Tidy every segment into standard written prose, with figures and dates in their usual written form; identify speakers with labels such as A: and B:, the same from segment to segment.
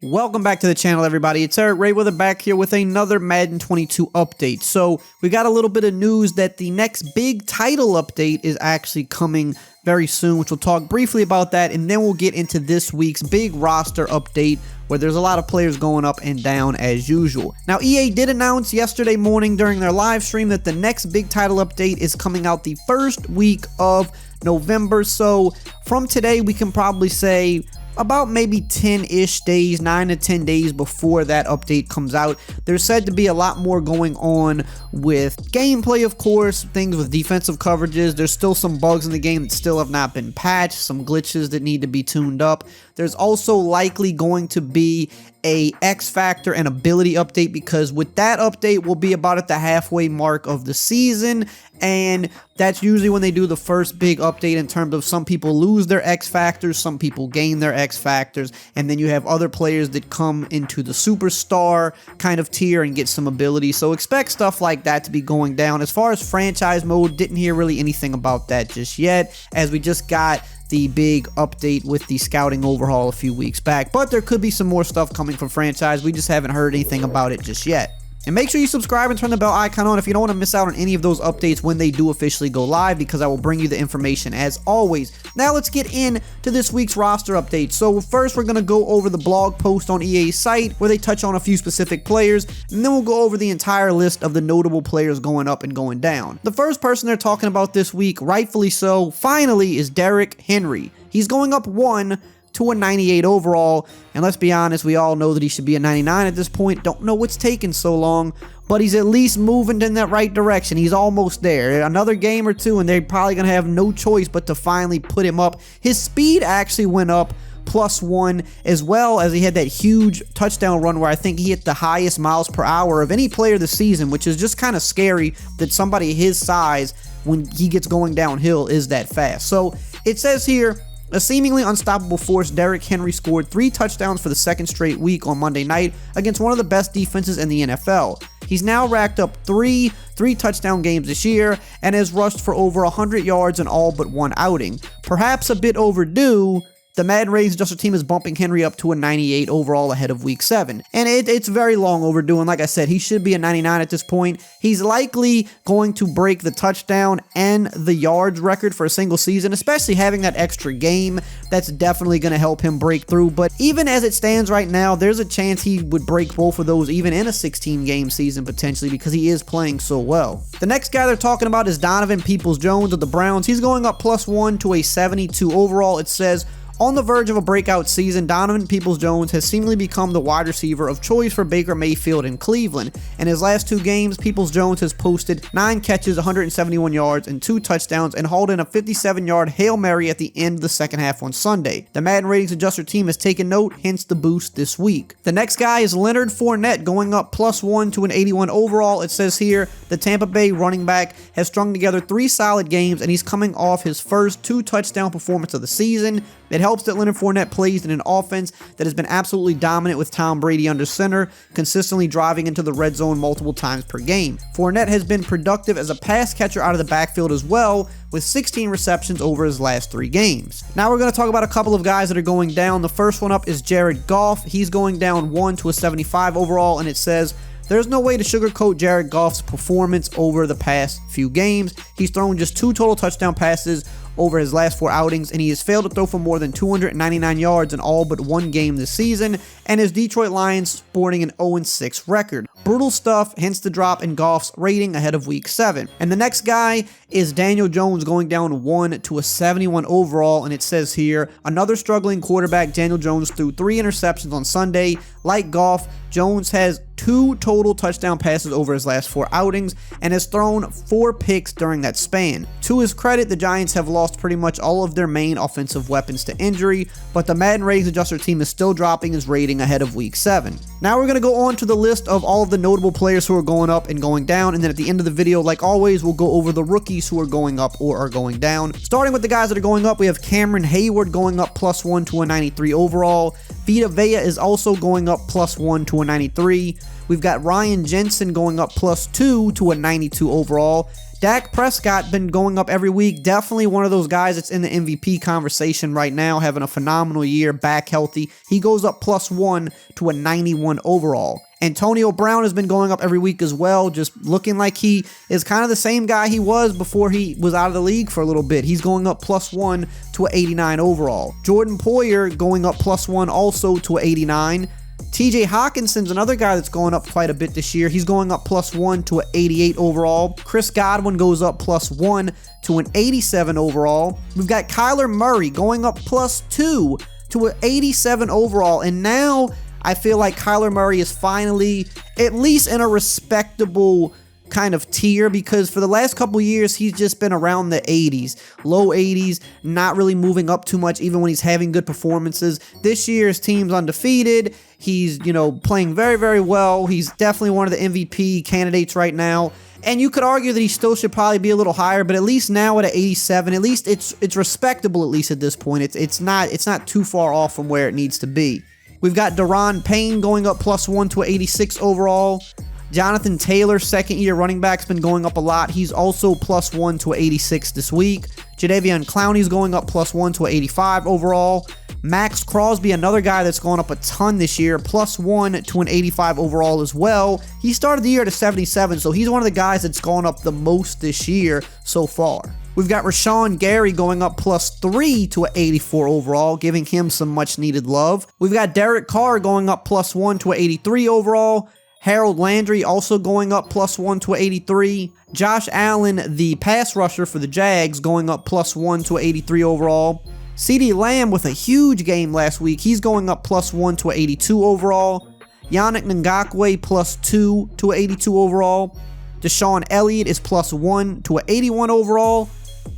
A: Welcome back to the channel, everybody. It's EricRayweather back here with another Madden 22 update. So we got a little bit of news that the next big title update is actually coming very soon, which we'll talk briefly about that, and then we'll get into this week's big roster update where there's a lot of players going up and down as usual. Now, EA did announce yesterday morning during their live stream that the next big title update is coming out the first week of November. So from today, we can probably say about maybe 10-ish days, 9 to 10 days before that update comes out. There's said to be a lot more going on with gameplay, of course, things with defensive coverages. There's still some bugs in the game that still have not been patched, some glitches that need to be tuned up. There's also likely going to be a X Factor and ability update, because with that update we'll be about at the halfway mark of the season, and that's usually when they do the first big update in terms of some people lose their X Factors, some people gain their X Factors, and then you have other players that come into the superstar kind of tier and get some ability. So expect stuff like that to be going down. As far as franchise mode, didn't hear really anything about that just yet, as we just got the big update with the scouting overhaul a few weeks back, but there could be some more stuff coming from franchise. We just haven't heard anything about it just yet. And make sure you subscribe and turn the bell icon on if you don't want to miss out on any of those updates when they do officially go live, because I will bring you the information as always. Now let's get into this week's roster update. So first we're going to go over the blog post on EA's site where they touch on a few specific players, and then we'll go over the entire list of the notable players going up and going down. The first person they're talking about this week, rightfully so, finally, is Derrick Henry. He's going up 1 to a 98 overall, and let's be honest, we all know that he should be a 99 at this point. Don't know what's taking so long, but he's at least moving in that right direction. He's almost there. Another game or two and they're probably gonna have no choice but to finally put him up. His speed actually went up +1, as well as he had that huge touchdown run where I think he hit the highest miles per hour of any player this season, which is just kind of scary that somebody his size, when he gets going downhill, is that fast. So it says here, a seemingly unstoppable force, Derrick Henry scored 3 touchdowns for the second straight week on Monday night against one of the best defenses in the NFL. He's now racked up three touchdown games this year and has rushed for over 100 yards in all but one outing. Perhaps a bit overdue, the Madden Ratings Adjuster team is bumping Henry up to a 98 overall ahead of week 7. And it's very long overdue, and like I said, he should be a 99 at this point. He's likely going to break the touchdown and the yards record for a single season, especially having that extra game. That's definitely going to help him break through. But even as it stands right now, there's a chance he would break both of those even in a 16-game season potentially, because he is playing so well. The next guy they're talking about is Donovan Peoples-Jones of the Browns. He's going up +1 to a 72 overall. It says, on the verge of a breakout season, Donovan Peoples-Jones has seemingly become the wide receiver of choice for Baker Mayfield in Cleveland. In his last 2 games, Peoples-Jones has posted 9 catches, 171 yards, and 2 touchdowns, and hauled in a 57-yard Hail Mary at the end of the second half on Sunday. The Madden Ratings Adjuster team has taken note, hence the boost this week. The next guy is Leonard Fournette, going up +1 to an 81 overall. It says here, the Tampa Bay running back has strung together 3 solid games, and he's coming off his first 2 touchdown performance of the season. It helps that Leonard Fournette plays in an offense that has been absolutely dominant with Tom Brady under center, consistently driving into the red zone multiple times per game. Fournette has been productive as a pass catcher out of the backfield as well, with 16 receptions over his last 3 games. Now we're going to talk about a couple of guys that are going down. The first one up is Jared Goff. He's going down 1 to a 75 overall, and it says, there's no way to sugarcoat Jared Goff's performance over the past few games. He's thrown just 2 total touchdown passes over his last 4 outings, and he has failed to throw for more than 299 yards in all but 1 game this season, and his Detroit Lions sporting an 0-6 record. Brutal stuff, hence the drop in Goff's rating ahead of week 7. And the next guy is Daniel Jones, going down 1 to a 71 overall, and it says here, another struggling quarterback. Daniel Jones threw 3 interceptions on Sunday. Like Goff, Jones has 2 total touchdown passes over his last 4 outings and has thrown 4 picks during that span. To his credit, the Giants have lost pretty much all of their main offensive weapons to injury, but the Madden Ratings Adjuster team is still dropping his rating ahead of week 7. Now we're going to go on to the list of all of the notable players who are going up and going down, and then at the end of the video, like always, we'll go over the rookies who are going up or are going down. Starting with the guys that are going up, we have Cameron Hayward going up +1 to a 93 overall. Vita Vea is also going up +1 to a 93. We've got Ryan Jensen going up +2 to a 92 overall. Dak Prescott been going up every week. Definitely one of those guys that's in the MVP conversation right now, having a phenomenal year, back healthy. He goes up +1 to a 91 overall. Antonio Brown has been going up every week as well, just looking like he is kind of the same guy he was before he was out of the league for a little bit. He's going up +1 to a 89 overall. Jordan Poyer going up +1 also to a 89. TJ Hawkinson's another guy that's going up quite a bit this year. He's going up +1 to an 88 overall. Chris Godwin goes up +1 to an 87 overall. We've got Kyler Murray going up +2 to an 87 overall. And now I feel like Kyler Murray is finally at least in a respectable kind of tier, because for the last couple years he's just been around the 80s, low 80s, not really moving up too much even when he's having good performances. This year his team's undefeated. He's, playing very, very well. He's definitely one of the MVP candidates right now. And you could argue that he still should probably be a little higher, but at least now at an 87, at least it's respectable at least at this point. It's not too far off from where it needs to be. We've got Daron Payne going up +1 to an 86 overall. Jonathan Taylor, second-year running back, has been going up a lot. He's also +1 to an 86 this week. Jadeveon Clowney's going up +1 to an 85 overall. Max Crosby, another guy that's going up a ton this year, +1 to an 85 overall as well. He started the year at a 77, so he's one of the guys that's gone up the most this year so far. We've got Rashawn Gary going up +3 to an 84 overall, giving him some much-needed love. We've got Derek Carr going up +1 to an 83 overall. Harold Landry also going up +1 to an 83. Josh Allen, the pass rusher for the Jags, going up +1 to an 83 overall. CeeDee Lamb with a huge game last week. He's going up +1 to an 82 overall. Yannick Ngakoue +2 to an 82 overall. Deshaun Elliott is +1 to an 81 overall.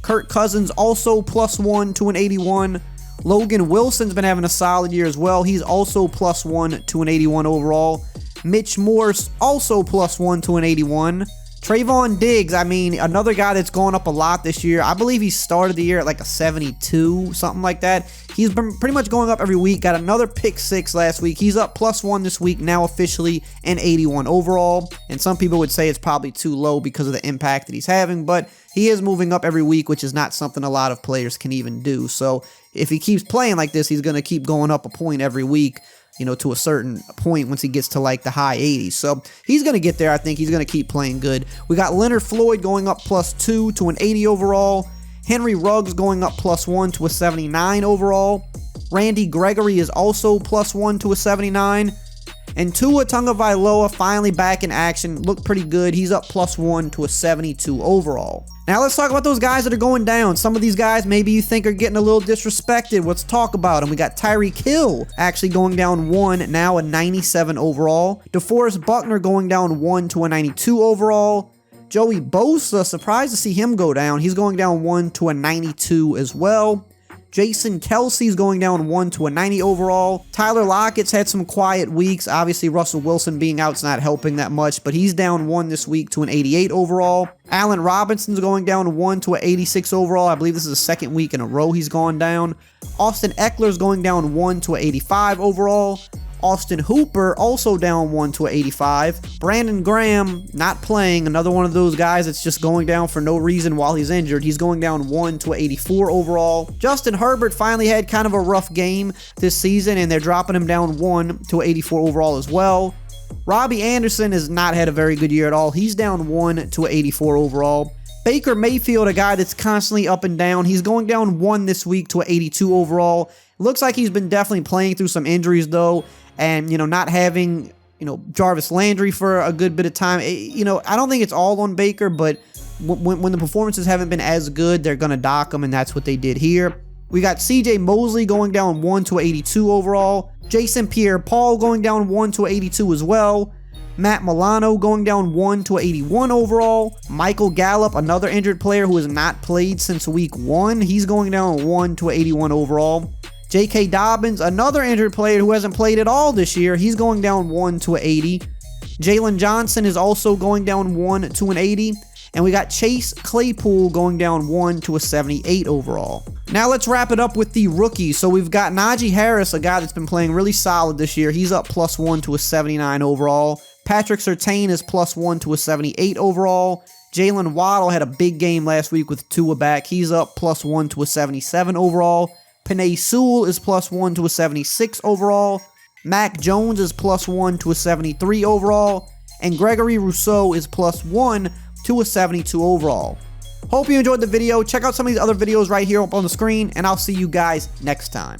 A: Kirk Cousins also +1 to an 81. Logan Wilson's been having a solid year as well. He's also +1 to an 81 overall. Mitch Morse also +1 to an 81. Trayvon Diggs, another guy that's going up a lot this year. I believe he started the year at like a 72, something like that. He's been pretty much going up every week. Got another pick 6 last week. He's up +1 this week, now officially an 81 overall. And some people would say it's probably too low because of the impact that he's having, but he is moving up every week, which is not something a lot of players can even do. So if he keeps playing like this, he's going to keep going up a point every week, to a certain point once he gets to like the high 80s. So he's going to get there. I think he's going to keep playing good. We got Leonard Floyd going up +2 to an 80 overall. Henry Ruggs going up +1 to a 79 overall. Randy Gregory is also +1 to a 79. And Tua Tagovailoa finally back in action. Looked pretty good. He's up +1 to a 72 overall. Now let's talk about those guys that are going down. Some of these guys maybe you think are getting a little disrespected. Let's talk about them. We got Tyreek Hill actually going down 1, now a 97 overall. DeForest Buckner going down 1 to a 92 overall. Joey Bosa, surprised to see him go down. He's going down 1 to a 92 as well. Jason Kelsey's going down 1 to a 90 overall. Tyler Lockett's had some quiet weeks. Obviously, Russell Wilson being out's not helping that much, but he's down 1 this week to an 88 overall. Allen Robinson's going down 1 to an 86 overall. I believe this is the second week in a row he's gone down. Austin Eckler's going down 1 to an 85 overall. Austin Hooper also down 1 to an 85. Brandon Graham not playing, another one of those guys that's just going down for no reason while he's injured. He's going down 1 to an 84 overall. Justin Herbert finally had kind of a rough game this season, and they're dropping him down 1 to an 84 overall as well. Robbie Anderson has not had a very good year at all. He's down 1 to an 84 overall. Baker Mayfield, a guy that's constantly up and down. He's going down 1 this week to an 82 overall. Looks like he's been definitely playing through some injuries though. And, not having, Jarvis Landry for a good bit of time. I don't think it's all on Baker, but when the performances haven't been as good, they're going to dock him, and that's what they did here. We got CJ Mosley going down 1 to 82 overall. Jason Pierre-Paul going down 1 to 82 as well. Matt Milano going down 1 to 81 overall. Michael Gallup, another injured player who has not played since week 1. He's going down 1 to 81 overall. J.K. Dobbins, another injured player who hasn't played at all this year, he's going down 1 to an 80. Jalen Johnson is also going down 1 to an 80. And we got Chase Claypool going down 1 to a 78 overall. Now let's wrap it up with the rookies. So we've got Najee Harris, a guy that's been playing really solid this year. He's up +1 to a 79 overall. Patrick Surtain is +1 to a 78 overall. Jalen Waddle had a big game last week with Tua back. He's up +1 to a 77 overall. Penei Sewell is +1 to a 76 overall. Mac Jones is +1 to a 73 overall. And Gregory Rousseau is +1 to a 72 overall. Hope you enjoyed the video. Check out some of these other videos right here up on the screen, and I'll see you guys next time.